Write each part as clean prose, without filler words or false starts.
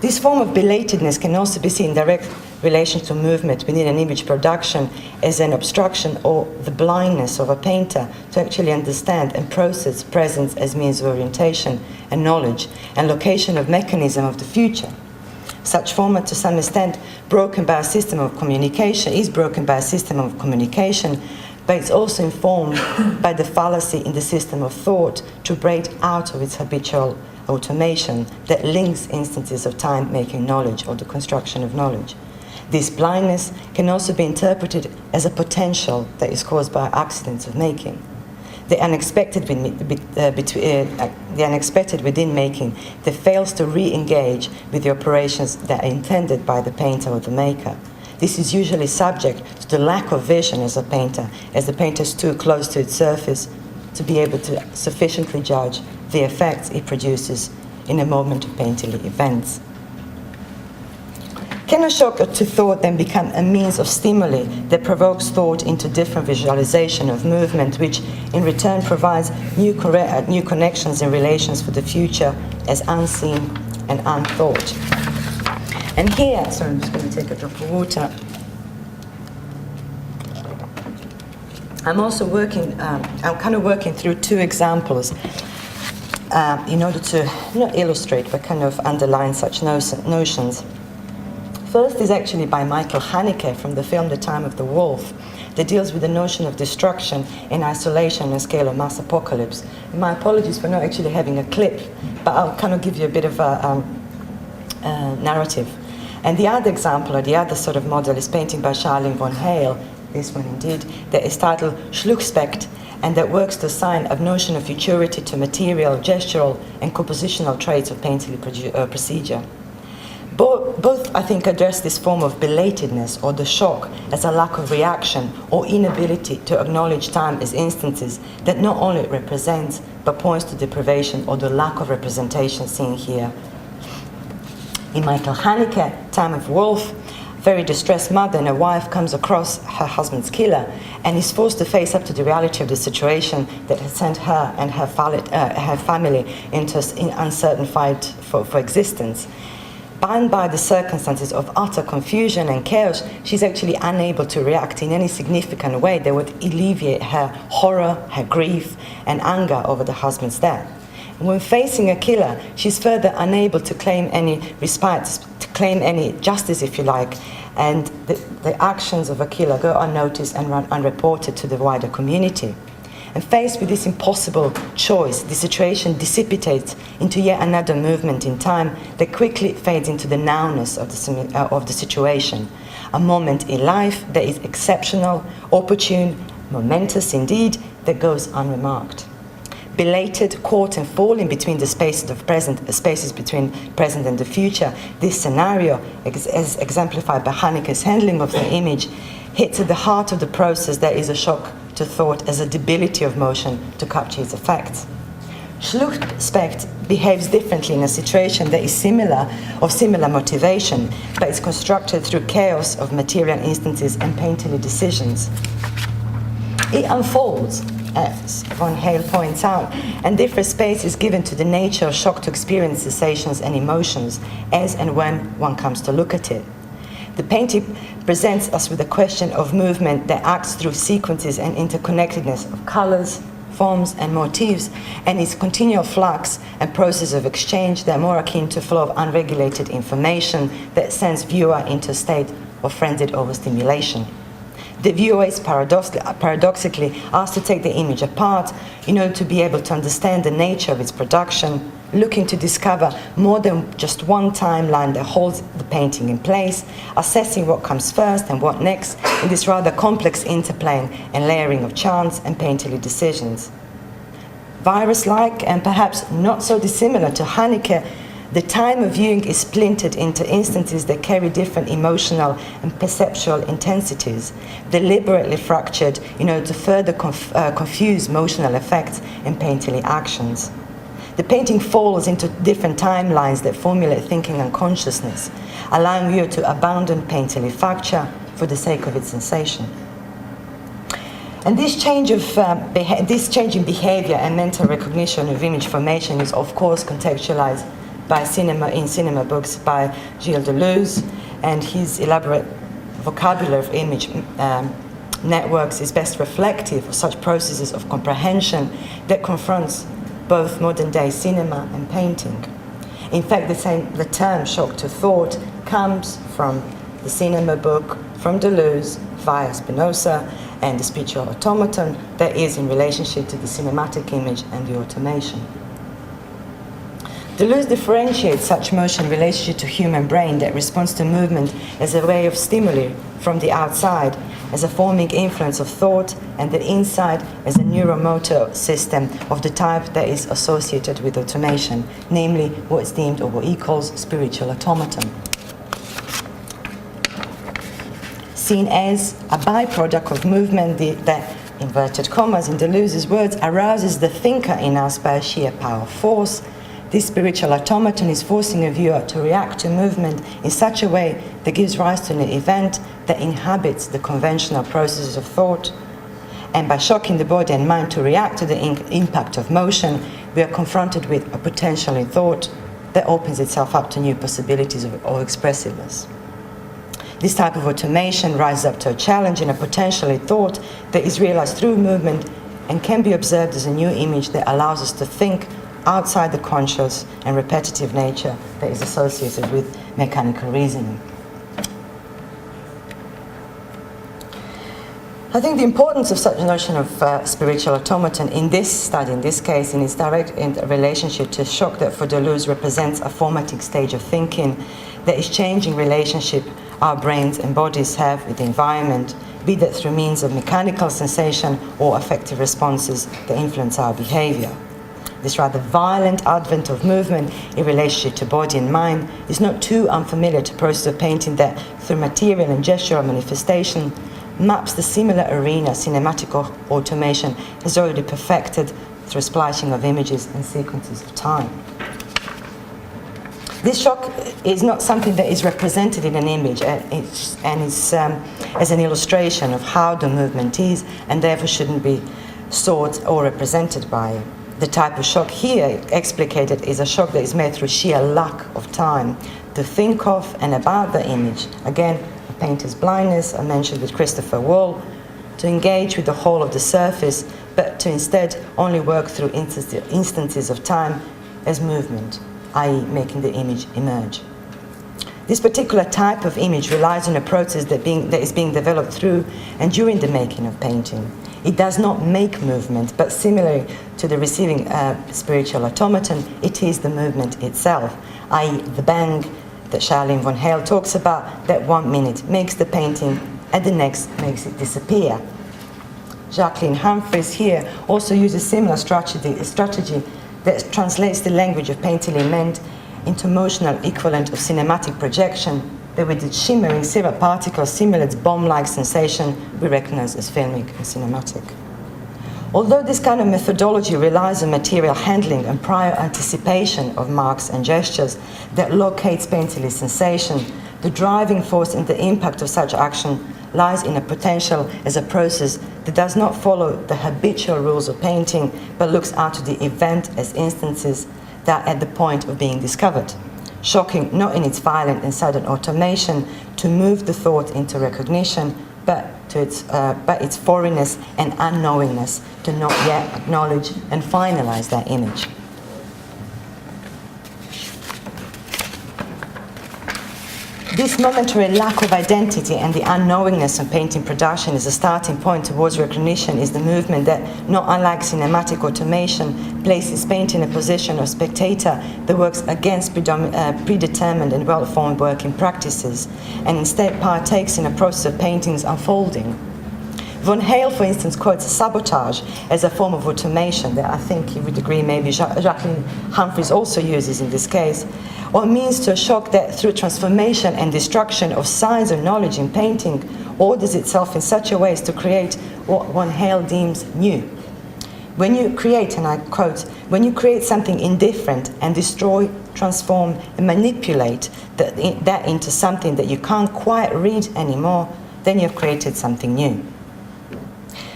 This form of belatedness can also be seen in direct relation to movement within an image production as an obstruction or the blindness of a painter to actually understand and process presence as means of orientation and knowledge and location of mechanism of the future. Such format, to some extent, broken by a system of communication, but it's also informed by the fallacy in the system of thought to break out of its habitual automation that links instances of time making knowledge or the construction of knowledge. This blindness can also be interpreted as a potential that is caused by accidents of making. The unexpected within making that fails to re-engage with the operations that are intended by the painter or the maker. This is usually subject to the lack of vision as a painter, as the painter is too close to its surface to be able to sufficiently judge the effects it produces in a moment of painterly events. Can a shock to thought then become a means of stimuli that provokes thought into different visualization of movement, which in return provides new connections and relations for the future as unseen and unthought? And here, sorry, I'm just going to take a drop of water. I'm also working, I'm kind of working through two examples in order to not illustrate, but kind of underline such notions. First is actually by Michael Haneke from the film The Time of the Wolf, that deals with the notion of destruction in isolation and scale of mass apocalypse. And my apologies for not actually having a clip, but I'll kind of give you a bit of a narrative. And the other example, or the other sort of model, is painting by Charlene von Hale, this one indeed, that is titled Schluckspekt, and that works to assign a notion of futurity to material, gestural, and compositional traits of painterly procedure. Both, I think, address this form of belatedness or the shock as a lack of reaction or inability to acknowledge time as instances that not only represents but points to deprivation or the lack of representation seen here. In Michael Haneke, Time of Wolf, a very distressed mother and a wife comes across her husband's killer and is forced to face up to the reality of the situation that has sent her and her family into an uncertain fight for existence. Bound by the circumstances of utter confusion and chaos, she's actually unable to react in any significant way that would alleviate her horror, her grief, and anger over the husband's death. And when facing a killer, she's further unable to claim any respite, to claim any justice, if you like, and the actions of a killer go unnoticed and run unreported to the wider community. And faced with this impossible choice, the situation dissipates into yet another movement in time that quickly fades into the nowness of the situation. A moment in life that is exceptional, opportune, momentous indeed, that goes unremarked. Belated, caught and falling between the spaces between present and the future, this scenario, as exemplified by Haneke's handling of the image, hits at the heart of the process that is a shock to thought as a debility of motion to capture its effects. Schluckspekt behaves differently in a situation that is similar motivation, but is constructed through chaos of material instances and painterly decisions. It unfolds, as von Hale points out, and different space is given to the nature of shock to experience sensations and emotions as and when one comes to look at it. The painting presents us with a question of movement that acts through sequences and interconnectedness of colors, forms, and motifs, and its continual flux and process of exchange that are more akin to flow of unregulated information that sends viewer into a state of frenzied overstimulation. The viewer is paradoxically asked to take the image apart in order to be able to understand the nature of its production, looking to discover more than just one timeline that holds the painting in place, assessing what comes first and what next in this rather complex interplay and layering of chance and painterly decisions. Virus-like and perhaps not so dissimilar to Haneke, the time of viewing is splintered into instances that carry different emotional and perceptual intensities, deliberately fractured in order to further confuse emotional effects and painterly actions. The painting falls into different timelines that formulate thinking and consciousness, allowing viewer to abandon painterly fracture for the sake of its sensation. And this change in behavior and mental recognition of image formation is of course contextualized in cinema books by Gilles Deleuze, and his elaborate vocabulary of image networks is best reflective of such processes of comprehension that confronts both modern-day cinema and painting. In fact, the term shock to thought comes from the cinema book, from Deleuze, via Spinoza, and the spiritual automaton that is in relationship to the cinematic image and the automation. Deleuze differentiates such motion relationship to human brain that responds to movement as a way of stimuli from the outside, as a forming influence of thought, and the inside as a neuromotor system of the type that is associated with automation, namely what is deemed or what he calls spiritual automaton. Seen as a byproduct of movement that, inverted commas in Deleuze's words, arouses the thinker in us by a sheer power force, this spiritual automaton is forcing a viewer to react to movement in such a way that gives rise to an event that inhabits the conventional processes of thought. And by shocking the body and mind to react to the impact of motion, we are confronted with a potential in thought that opens itself up to new possibilities of expressiveness. This type of automation rises up to a challenge and a potential in thought that is realized through movement and can be observed as a new image that allows us to think outside the conscious and repetitive nature that is associated with mechanical reasoning. I think the importance of such a notion of spiritual automaton in this study, in this case, in its direct relationship to shock that for Deleuze represents a formative stage of thinking that is changing relationship our brains and bodies have with the environment, be that through means of mechanical sensation or affective responses that influence our behavior. This rather violent advent of movement in relationship to body and mind is not too unfamiliar to process of painting that, through material and gestural manifestation, maps the similar arena cinematic automation has already perfected through splashing of images and sequences of time. This shock is not something that is represented in an image, and it's as an illustration of how the movement is, and therefore shouldn't be sought or represented by it. The type of shock here explicated is a shock that is made through sheer lack of time to think of and about the image. Again, a painter's blindness, I mentioned with Christopher Wall, to engage with the whole of the surface, but to instead only work through instances of time as movement, i.e. making the image emerge. This particular type of image relies on a process that is being developed through and during the making of painting. It does not make movement, but similarly to the receiving spiritual automaton, it is the movement itself, i.e. the bang that Charlene von Hale talks about, that 1 minute makes the painting and the next makes it disappear. Jacqueline Humphreys here also uses similar strategy that translates the language of painting element into motional equivalent of cinematic projection that with its shimmering silver particles simulates bomb-like sensation we recognize as filmic and cinematic. Although this kind of methodology relies on material handling and prior anticipation of marks and gestures that locates painterly sensation, the driving force and the impact of such action lies in a potential as a process that does not follow the habitual rules of painting, but looks out to the event as instances that are at the point of being discovered. Shocking not in its violent and sudden automation to move the thought into recognition, but its foreignness and unknowingness to not yet acknowledge and finalize that image. This momentary lack of identity and the unknowingness of painting production as a starting point towards recognition is the movement that, not unlike cinematic automation, places painting in a position of spectator that works against predetermined and well-formed working practices, and instead partakes in a process of painting's unfolding. Von Hale, for instance, quotes sabotage as a form of automation that I think he would agree maybe Jacqueline Humphreys also uses in this case, or means to a shock that through transformation and destruction of science or knowledge in painting orders itself in such a way as to create what Von Hale deems new. When you create, and I quote, when you create something indifferent and destroy, transform and manipulate that into something that you can't quite read anymore, then you've created something new.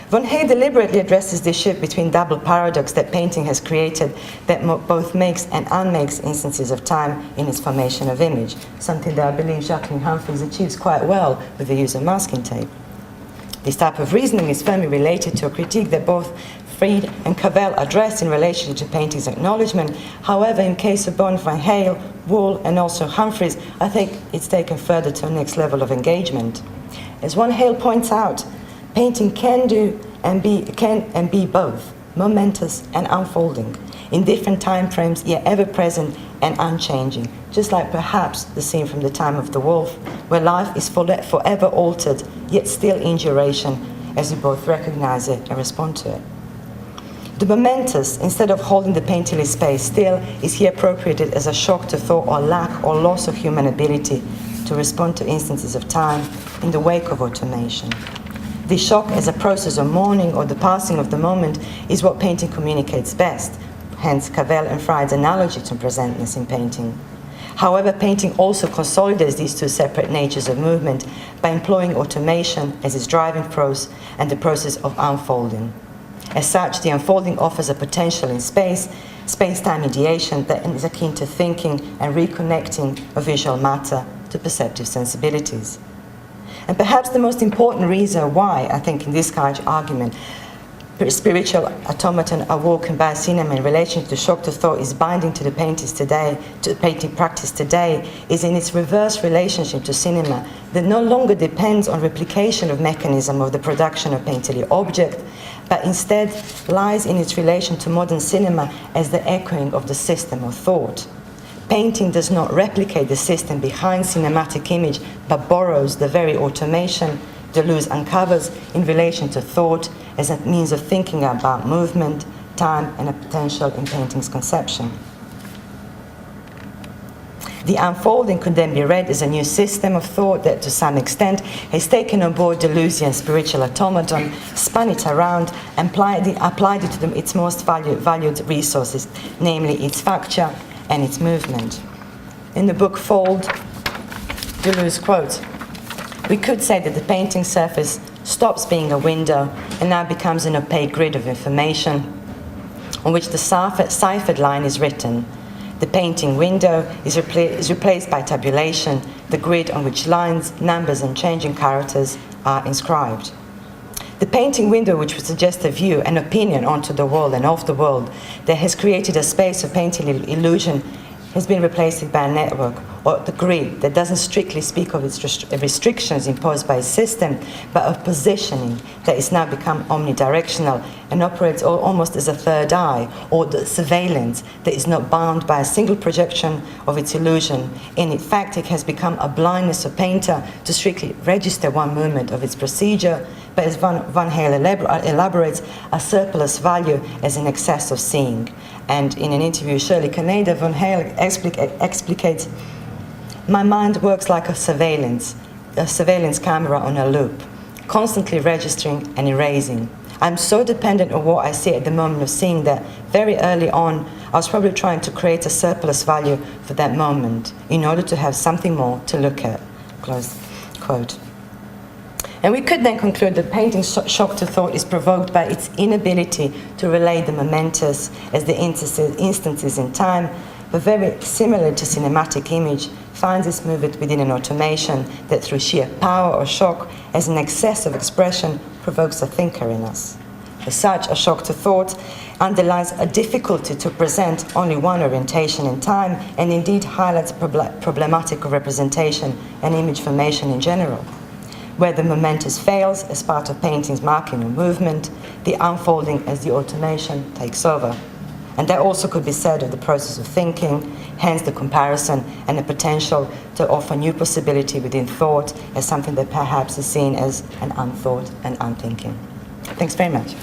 Von Heyl deliberately addresses the shift between double paradox that painting has created that both makes and unmakes instances of time in its formation of image, something that I believe Jacqueline Humphreys achieves quite well with the use of masking tape. This type of reasoning is firmly related to a critique that both Fried and Cavell addressed in relation to painting's acknowledgement. However, in case of both Van Heyl, Wool, and also Humphreys, I think it's taken further to a next level of engagement. As Van Heyl points out, painting can be both, momentous and unfolding, in different time frames, yet ever present and unchanging, just like perhaps the scene from The Time of the Wolf, where life is forever altered, yet still in duration, as we both recognize it and respond to it. The momentous, instead of holding the painterly space still, is here appropriated as a shock to thought or lack or loss of human ability to respond to instances of time in the wake of automation. This shock as a process of mourning or the passing of the moment is what painting communicates best, hence Cavell and Fried's analogy to presentness in painting. However, painting also consolidates these two separate natures of movement by employing automation as its driving force and the process of unfolding. As such, the unfolding offers a potential in space-time mediation that is akin to thinking and reconnecting of visual matter to perceptive sensibilities. And perhaps the most important reason why, I think, in this kind of argument, spiritual automaton awoken by cinema in relation to shock to thought is binding to the painting practice today, is in its reverse relationship to cinema that no longer depends on replication of mechanism of the production of painterly object, but instead lies in its relation to modern cinema as the echoing of the system of thought. Painting does not replicate the system behind cinematic image, but borrows the very automation Deleuze uncovers in relation to thought as a means of thinking about movement, time, and a potential in painting's conception. The unfolding could then be read as a new system of thought that, to some extent, has taken on board Deleuzian spiritual automaton, spun it around, and applied it to its most valued resources, namely its facture and its movement. In the book Fold, Deleuze quotes, "We could say that the painting surface stops being a window and now becomes an opaque grid of information on which the ciphered line is written. The painting window is replaced by tabulation, the grid on which lines, numbers, and changing characters are inscribed. The painting window, which would suggest a view, an opinion onto the world and of the world, that has created a space of painting illusion, has been replaced by a network, or the grid that doesn't strictly speak of its restrictions imposed by a system, but of positioning that is now become omnidirectional and operates almost as a third eye, or the surveillance that is not bound by a single projection of its illusion. In fact, it has become a blindness of painter to strictly register one movement of its procedure, but as Van Heyl elaborates, a surplus value as an excess of seeing." And in an interview with Shirley Canada, Van Heyl explicates, "My mind works like a surveillance camera on a loop, constantly registering and erasing. I'm so dependent on what I see at the moment of seeing that very early on, I was probably trying to create a surplus value for that moment in order to have something more to look at." Close quote. And we could then conclude that painting's shock to thought is provoked by its inability to relate the momentous as the instances in time, but very similar to cinematic image, finds its movement within an automation that through sheer power or shock as an excess of expression provokes a thinker in us. As such, a shock to thought underlies a difficulty to present only one orientation in time, and indeed highlights problematic of representation and image formation in general. Where the momentous fails as part of painting's marking or movement, the unfolding as the automation takes over. And that also could be said of the process of thinking, hence the comparison and the potential to offer new possibility within thought as something that perhaps is seen as an unthought and unthinking. Thanks very much.